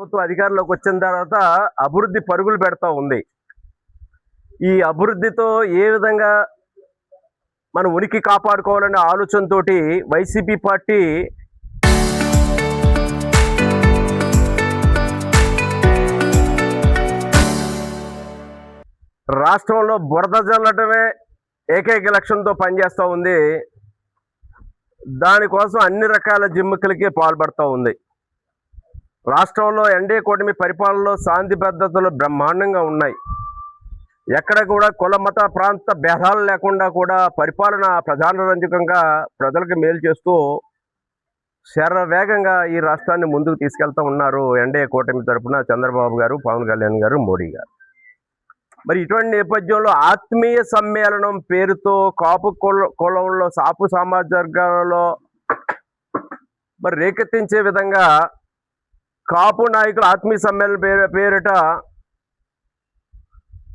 ప్రభుత్వం అధికారంలోకి వచ్చిన తర్వాత అభివృద్ధి పరుగులు పెడతా ఉంది. ఈ అభివృద్ధితో ఏ విధంగా మన ఉనికి కాపాడుకోవాలనే ఆలోచనతోటి వైసీపీ పార్టీ రాష్ట్రంలో బురద జల్లటమే ఏకైక లక్ష్యంతో పనిచేస్తూ ఉంది. దానికోసం అన్ని రకాల జిమ్మికలకి పాల్పడుతూ ఉంది. రాష్ట్రంలో ఎన్డీఏ కూటమి పరిపాలనలో శాంతి భద్రతలు బ్రహ్మాండంగా ఉన్నాయి. ఎక్కడ కూడా కుల మత ప్రాంత భేదాలు లేకుండా కూడా పరిపాలన ప్రజారంజకంగా ప్రజలకు మేలు చేస్తూ శరవేగంగా ఈ రాష్ట్రాన్ని ముందుకు తీసుకెళ్తూ ఉన్నారు ఎన్డీఏ కూటమి తరఫున చంద్రబాబు గారు, పవన్ కళ్యాణ్ గారు, మోడీ గారు. మరి ఇటువంటి నేపథ్యంలో ఆత్మీయ సమ్మేళనం పేరుతో కాపు కులంలో సాపు సామాజిక వర్గాలలో మరి రేకెత్తించే విధంగా కాపు నాయకుల ఆత్మీయ సమ్మేళనం పేరిట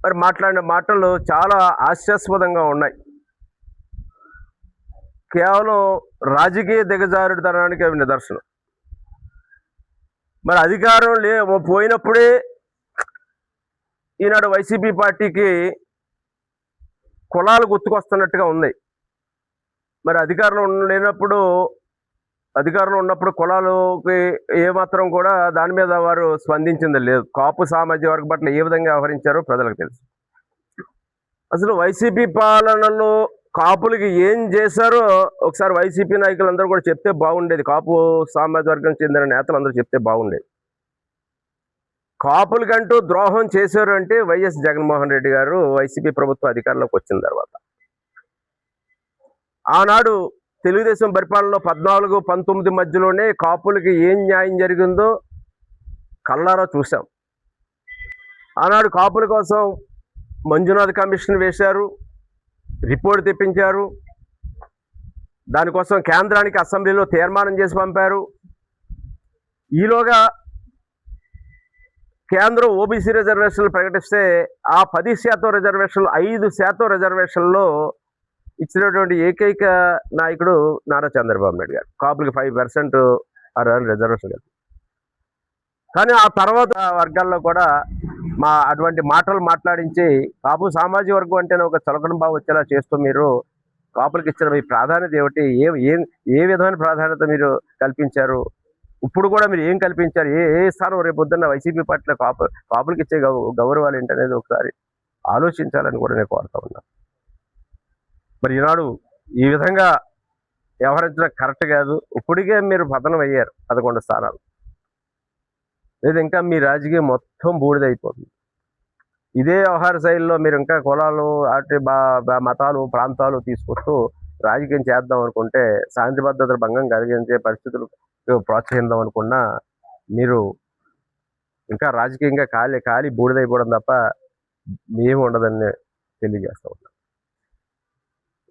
మరి మాట్లాడిన మాటలు చాలా హాస్యాస్పదంగా ఉన్నాయి. కేవలం రాజకీయ దిగజారుడుతనానికి అవి నిదర్శనం. మరి అధికారం పోయినప్పుడే ఈనాడు వైసీపీ పార్టీకి కులాలు గుర్తుకొస్తున్నట్టుగా ఉంది. మరి అధికారంలో ఉన్నప్పుడు కులాలకి ఏమాత్రం కూడా దాని మీద వారు స్పందించింది లేదు. కాపు సామాజిక వర్గం పట్ల ఏ విధంగా వ్యవహరించారో ప్రజలకు తెలుసు. అసలు వైసీపీ పాలనలో కాపులకి ఏం చేశారో ఒకసారి వైసీపీ నాయకులందరూ కూడా చెప్తే బాగుండేది. కాపు సామాజిక వర్గం చెందిన నేతలందరూ చెప్తే బాగుండేది. కాపులకంటూ ద్రోహం చేశారు అంటే వైఎస్ జగన్మోహన్ రెడ్డి గారు వైసీపీ ప్రభుత్వం అధికారంలోకి వచ్చిన తర్వాత. ఆనాడు తెలుగుదేశం పరిపాలనలో 14-19 మధ్యలోనే కాపులకి ఏం న్యాయం జరిగిందో కళ్ళారా చూసాం. ఆనాడు కాపుల కోసం మంజునాథ్ కమిషన్ వేశారు, రిపోర్ట్ తెప్పించారు. దానికోసం కేంద్రానికి అసెంబ్లీలో తీర్మానం చేసి పంపారు. ఈలోగా కేంద్రం ఓబీసీ రిజర్వేషన్లు ప్రకటిస్తే ఆ 10% రిజర్వేషన్లు 5% రిజర్వేషన్లో ఇచ్చినటువంటి ఏకైక నాయకుడు నారా చంద్రబాబు నాయుడు గారు. కాపులకి 5% రిజర్వేషన్ కలిపి. కానీ ఆ తర్వాత వర్గాల్లో కూడా అటువంటి మాటలు మాట్లాడించి కాపు సామాజిక వర్గం అంటేనే ఒక చులకన భావం వచ్చేలా చేస్తూ మీరు కాపులకి ఇచ్చిన మీ ప్రాధాన్యత ఏమిటి, ఏ విధమైన ప్రాధాన్యత మీరు కల్పించారు, ఇప్పుడు కూడా మీరు ఏం కల్పించారు, ఏ స్థానం రేపు పొద్దున్న వైసీపీ పార్టీలో కాపులకి ఇచ్చే గౌరవాలు ఏంటనేది ఒకసారి ఆలోచించాలని కూడా నేను కోరుతా ఉన్నాను. మరి ఈనాడు ఈ విధంగా వ్యవహరించడం కరెక్ట్ కాదు. ఇప్పటికే మీరు పతనం అయ్యారు 11 స్థానాలు. లేదు ఇంకా మీ రాజకీయం మొత్తం బూడిదైపోతుంది. ఇదే వ్యవహార శైలిలో మీరు ఇంకా కులాలు అటు మతాలు ప్రాంతాలు తీసుకొస్తూ రాజకీయం చేద్దాం అనుకుంటే, శాంతి భద్రతల భంగం కలిగించే పరిస్థితులు ప్రోత్సహిద్దాం అనుకున్నా మీరు ఇంకా రాజకీయంగా ఖాళీ బూడిదైపోవడం తప్ప ఏమి ఉండదని తెలియజేస్తూ ఉన్నాం.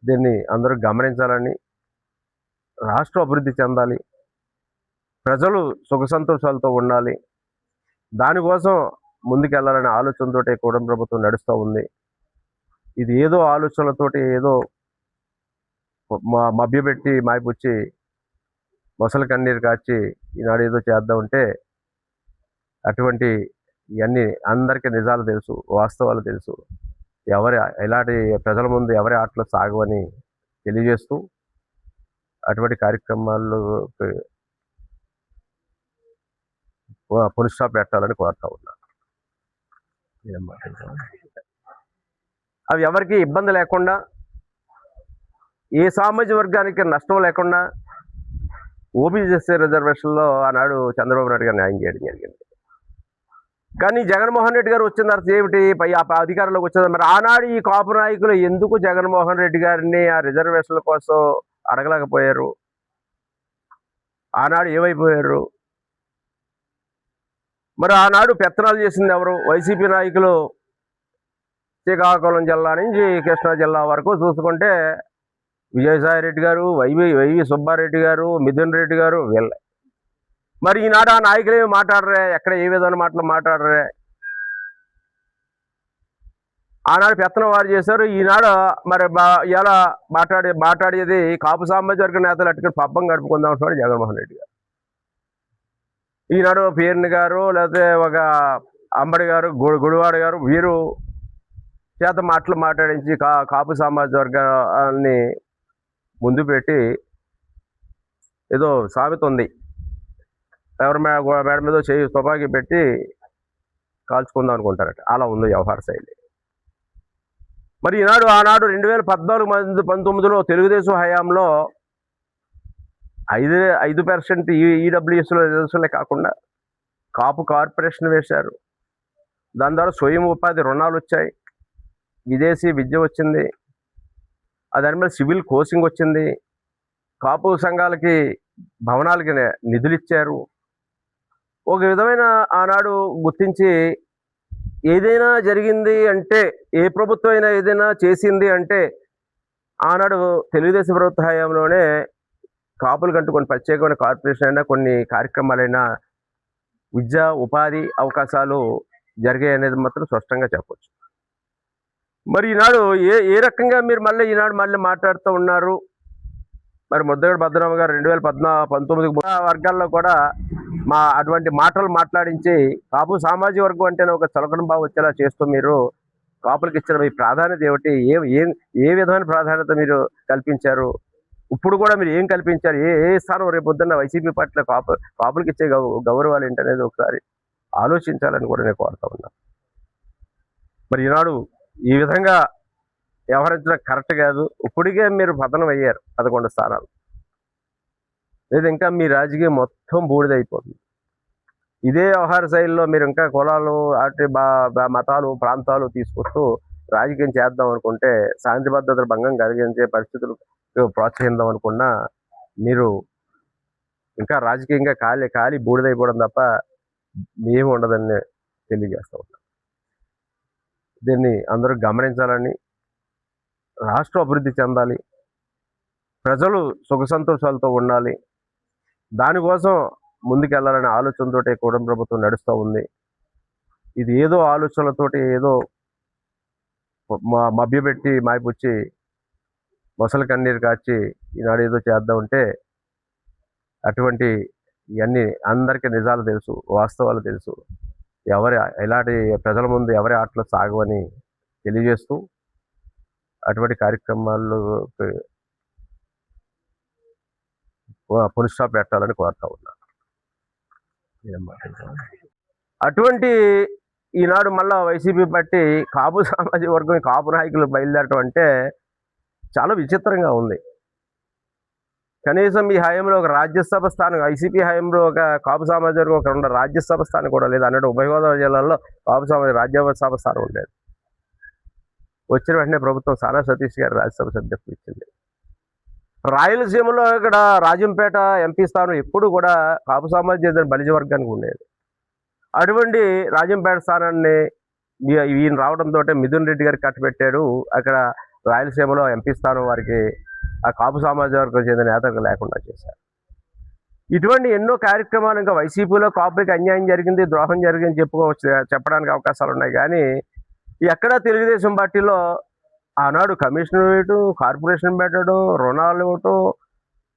దీన్ని అందరూ గమనించాలని, రాష్ట్రం అభివృద్ధి చెందాలి, ప్రజలు సుఖ సంతోషాలతో ఉండాలి, దానికోసం ముందుకెళ్లాలనే ఆలోచనతోటి కూటమి ప్రభుత్వం నడుస్తూ ఉంది. ఇది ఏదో ఆలోచనలతోటి ఏదో మభ్యపెట్టి మాయపుచ్చి మొసలి కన్నీరు కాచి ఈనాడు ఏదో చేద్దామంటే అటువంటి ఇవన్నీ అందరికీ నిజాలు తెలుసు, వాస్తవాలు తెలుసు. ఎలాంటి ప్రజల ముందు ఎవరి ఆటలు సాగవని తెలియజేస్తూ అటువంటి కార్యక్రమాల్లో పునఃస్థాపన పెట్టాలని కోరుతా ఉన్నాను. అవి ఎవరికి ఇబ్బంది లేకుండా, ఏ సామాజిక వర్గానికి నష్టం లేకుండా ఓబీసీ రిజర్వేషన్లో ఆనాడు చంద్రబాబు నాయుడు గారు న్యాయం చేయడం జరిగింది. కానీ జగన్మోహన్ రెడ్డి గారు వచ్చిన తర్వాత ఏమిటి అధికారంలోకి వచ్చిన మరి ఆనాడు ఈ కాపు నాయకులు ఎందుకు జగన్మోహన్ రెడ్డి గారిని ఆ రిజర్వేషన్ల కోసం అడగలేకపోయారు? ఆనాడు ఏమైపోయారు? మరి ఆనాడు పెత్తనాలు చేసింది ఎవరు? వైసీపీ నాయకులు. శ్రీకాకుళం జిల్లా నుంచి కృష్ణా జిల్లా వరకు చూసుకుంటే విజయసాయి రెడ్డి గారు, వైవి సుబ్బారెడ్డి గారు, మిథున్ రెడ్డి గారు వీళ్ళే. మరి ఈనాడు ఆ నాయకులు ఏమి మాట్లాడరే? ఎక్కడ ఏ విధమైన మాటలు మాట్లాడరే? ఆనాడు పెత్తనం వారు చేశారు. ఈనాడు మరి ఇలా మాట్లాడేది కాపు సామాజిక వర్గ నేతలు అట్టుకుని పబ్బం గడుపుకుందాం అంటున్నాడు జగన్మోహన్ రెడ్డి గారు. ఈనాడు పేర్ని గారు లేకపోతే ఒక అంబడి గారు గుడివాడ గారు వీరు చేత మాటలు మాట్లాడించి కాపు సామాజ వర్గాన్ని ముందు పెట్టి ఏదో సామెత ఉంది, ఎవరి మేడ మీద చేయి తుపాకీ పెట్టి కాల్చుకుందాం అనుకుంటారట. అలా ఉంది వ్యవహార శైలి. మరి ఆనాడు 2014-19లో తెలుగుదేశం హయాంలో 5% ఈడబ్ల్యూఎస్లో రిజర్వేషన్లే కాకుండా కాపు కార్పొరేషన్ వేశారు. దాని ద్వారా స్వయం ఉపాధి రుణాలు వచ్చాయి, విదేశీ విద్య వచ్చింది, దాని మీద సివిల్ కోచింగ్ వచ్చింది, కాపు సంఘాలకి భవనాలకి నిధులు ఇచ్చారు. ఒక విధమైన ఆనాడు గుర్తించి ఏదైనా జరిగింది అంటే, ఏ ప్రభుత్వం అయినా ఏదైనా చేసింది అంటే ఆనాడు తెలుగుదేశం ప్రభుత్వ హయాంలోనే కాపులకంటూ కొన్ని ప్రత్యేకమైన కార్పొరేషన్ అయినా కొన్ని కార్యక్రమాలైనా విద్యా ఉపాధి అవకాశాలు జరిగాయి అనేది మాత్రం స్పష్టంగా చెప్పవచ్చు. మరి ఈనాడు ఏ రకంగా మీరు మళ్ళీ మాట్లాడుతూ ఉన్నారు? మరి ముద్దగడ భద్రరామ గారు 2019 వర్గాల్లో కూడా అటువంటి మాటలు మాట్లాడించి కాపు సామాజిక వర్గం అంటేనే ఒక చులకన భావం వచ్చేలా చేస్తూ మీరు కాపులకు ఇచ్చిన మీ ప్రాధాన్యత ఏమిటి? ఏ విధమైన ప్రాధాన్యత మీరు కల్పించారు? ఇప్పుడు కూడా మీరు ఏం కల్పించారు? ఏ స్థానం రేపు పొద్దున్న వైసీపీ పార్టీలో కాపులకు ఇచ్చే గౌరవాలు ఏంటనేది ఒకసారి ఆలోచించాలని కూడా నేను కోరుతా ఉన్నాను. మరి ఈనాడు ఈ విధంగా వ్యవహరించడం కరెక్ట్ కాదు. ఇప్పటికే మీరు పతనం అయ్యారు 11 స్థానాలు. లేదు, ఇంకా మీ రాజకీయం మొత్తం బూడిదైపోతుంది. ఇదే వ్యవహార శైలిలో మీరు ఇంకా కులాలు అటు మతాలు ప్రాంతాలు తీసుకొస్తూ రాజకీయం చేద్దాం అనుకుంటే, శాంతి భద్రతల భంగం కలిగించే పరిస్థితులు ప్రోత్సహిద్దాం అనుకున్నా మీరు ఇంకా రాజకీయంగా ఖాళీ బూడిదైపోవడం తప్ప ఏమి ఉండదని తెలియజేస్తూ ఉన్నాం. దీన్ని అందరూ గమనించాలని, రాష్ట్రం అభివృద్ధి చెందాలి, ప్రజలు సుఖ సంతోషాలతో ఉండాలి, దానికోసం ముందుకెళ్లాలనే ఆలోచనతోటి కూటమి ప్రభుత్వం నడుస్తూ ఉంది. ఇది ఏదో ఆలోచనలతోటి ఏదో మభ్యపెట్టి మాయపుచ్చి మొసలి కన్నీరు కాచి ఈనాడు ఏదో చేద్దాం ఉంటే అటువంటి ఇవన్నీ అందరికీ నిజాలు తెలుసు, వాస్తవాలు తెలుసు. ఎలాంటి ప్రజల ముందు ఎవరి ఆటలు సాగవని తెలియజేస్తూ అటువంటి కార్యక్రమాల్లో పునఃస్థాపన పెట్టాలని కోరుతా ఉన్నాను. అటువంటి ఈనాడు మళ్ళా వైసీపీ పార్టీ కాపు సామాజిక వర్గం కాపు నాయకులు బయలుదేరటం అంటే చాలా విచిత్రంగా ఉంది. కనీసం ఈ హయాంలో ఒక రాజ్యసభ స్థానం, వైసీపీ హయాంలో ఒక కాపు సామాజిక వర్గం ఒక 2 రాజ్యసభ స్థానం కూడా లేదు. అన్నట్టు ఉభయ గోదావరి జిల్లాలో కాపు సామాజిక రాజ్యసభ స్థానం ఉండేది. వచ్చిన వెంటనే ప్రభుత్వం సానా సతీష్ గారు రాజ్యసభ సభ్యత్వం ఇచ్చింది. రాయలసీమలో ఇక్కడ రాజంపేట ఎంపీ స్థానం ఎప్పుడు కూడా కాపు సామాజిక బలిజ వర్గానికి ఉండేది. అటువంటి రాజంపేట స్థానాన్ని ఈయన రావడంతో మిథున్ రెడ్డి గారికి కట్టబెట్టాడు. అక్కడ రాయలసీమలో ఎంపీ స్థానం వారికి ఆ కాపు సామాజిక వర్గం చెందిన నేతలకు లేకుండా చేశారు. ఇటువంటి ఎన్నో కార్యక్రమాలు ఇంకా వైసీపీలో కాపులకి అన్యాయం జరిగింది, ద్రోహం జరిగింది చెప్పడానికి అవకాశాలు ఉన్నాయి. కానీ ఎక్కడా తెలుగుదేశం పార్టీలో ఆనాడు కమిషన్ ఇవ్వటం, కార్పొరేషన్ పెట్టడం, రుణాలు ఇవ్వటం,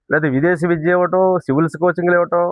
లేదా విదేశీ విద్య ఇవ్వటం, సివిల్స్ కోచింగ్లు ఇవ్వటం,